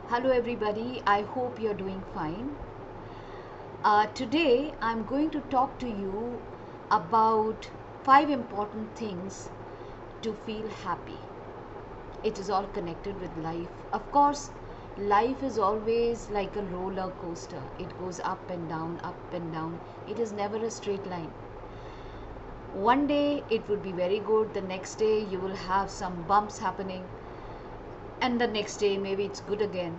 Hello, everybody. I hope you're doing fine. Today, I'm going to talk to you about 5 important things to feel happy. It is all connected with life. Of course, life is always like a roller coaster, it goes up and down, up and down. It is never a straight line. One day it would be very good, the next day you will have some bumps happening, and the next day maybe it's good again.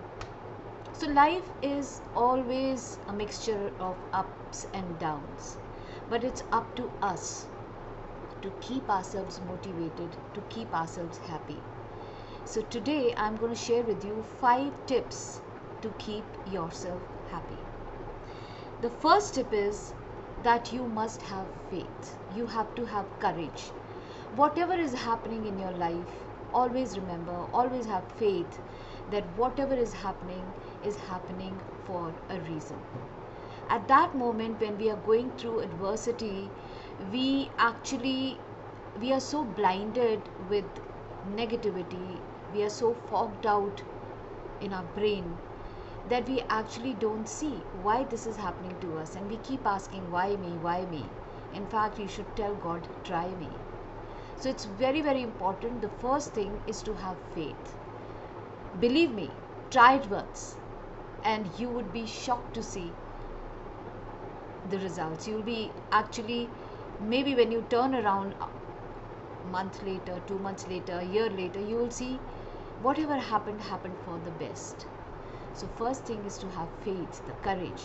So, life is always a mixture of ups and downs, but it's up to us to keep ourselves motivated, to keep ourselves happy. So, today I'm going to share with you 5 tips to keep yourself happy. The first tip is that you must have faith, you have to have courage. Whatever is happening in your life, always remember, always have faith that whatever is happening for a reason. At that moment when we are going through adversity, we actually we are so blinded with negativity, we are so fogged out in our brain that we actually don't see why this is happening to us, and we keep asking, why me? In fact, you should tell God, try me. So it's very, very important. The first thing is to have faith. Believe me, try it once and you would be shocked to see the results. You'll be actually, maybe when you turn around a month later, 2 months later, a year later, you will see whatever happened for the best. So, first thing is to have faith, the courage.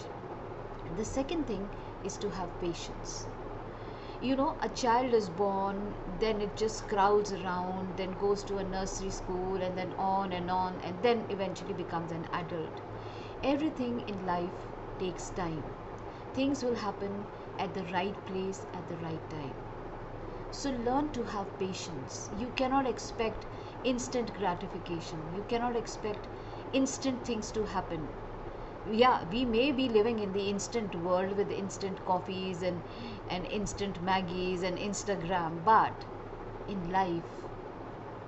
The second thing is to have patience. You know, a child is born, then it just crowds around, then goes to a nursery school, and then on, and then eventually becomes an adult. Everything in life takes time. Things will happen at the right place at the right time. So learn to have patience. You cannot expect instant gratification. You cannot expect instant things to happen. Yeah, we may be living in the instant world with instant coffees and instant Maggies and Instagram, but in life,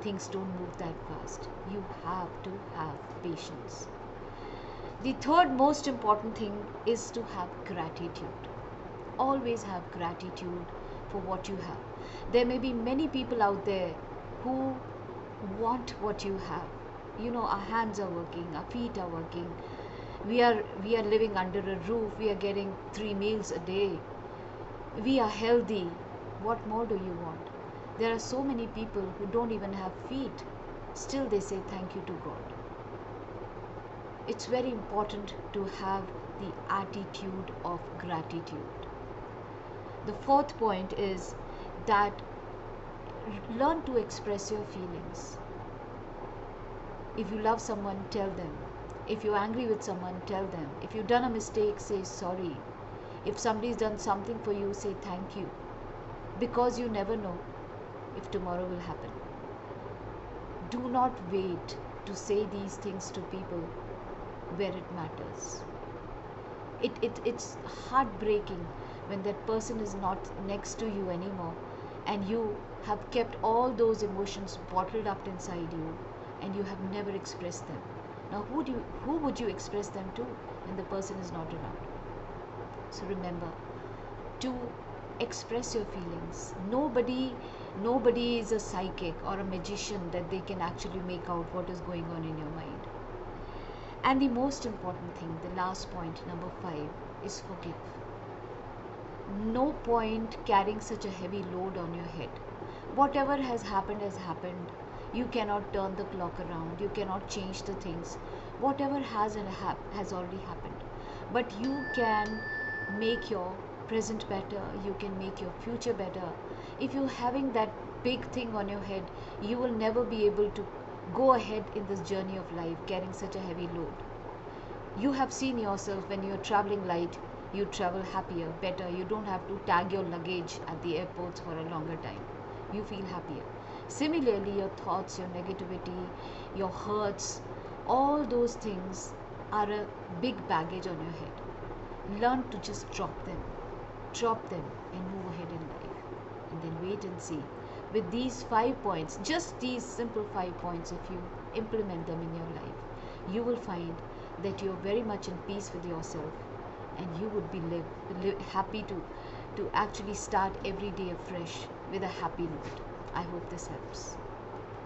things don't move that fast. You have to have patience. The third most important thing is to have gratitude. Always have gratitude for what you have. There may be many people out there who want what you have. You know, our hands are working, our feet are working. We are living under a roof. We are getting 3 meals a day. We are healthy. What more do you want? There are so many people who don't even have feet. Still they say thank you to God. It's very important to have the attitude of gratitude. The fourth point is that learn to express your feelings. If you love someone, tell them. If you're angry with someone, tell them. If you've done a mistake, say sorry. If somebody's done something for you, say thank you. Because you never know if tomorrow will happen. Do not wait to say these things to people where it matters. It's heartbreaking when that person is not next to you anymore and you have kept all those emotions bottled up inside you and you have never expressed them. Now who would you express them to when the person is not around? So remember to express your feelings. Nobody is a psychic or a magician that they can actually make out what is going on in your mind. And the most important thing, the last point, number 5, is forgive. No point carrying such a heavy load on your head. Whatever has happened has happened. You cannot turn the clock around. You cannot change the things. Whatever has already happened. But you can make your present better. You can make your future better. If you're having that big thing on your head, you will never be able to go ahead in this journey of life carrying such a heavy load. You have seen yourself when you're traveling light, you travel happier, better. You don't have to tag your luggage at the airports for a longer time. You feel happier. Similarly, your thoughts, your negativity, your hurts, all those things are a big baggage on your head. Learn to just drop them and move ahead in life. And then wait and see. With these 5 points, just these simple 5 points, if you implement them in your life, you will find that you're very much in peace with yourself, and you would be happy to actually start every day afresh with a happy note. I hope this helps.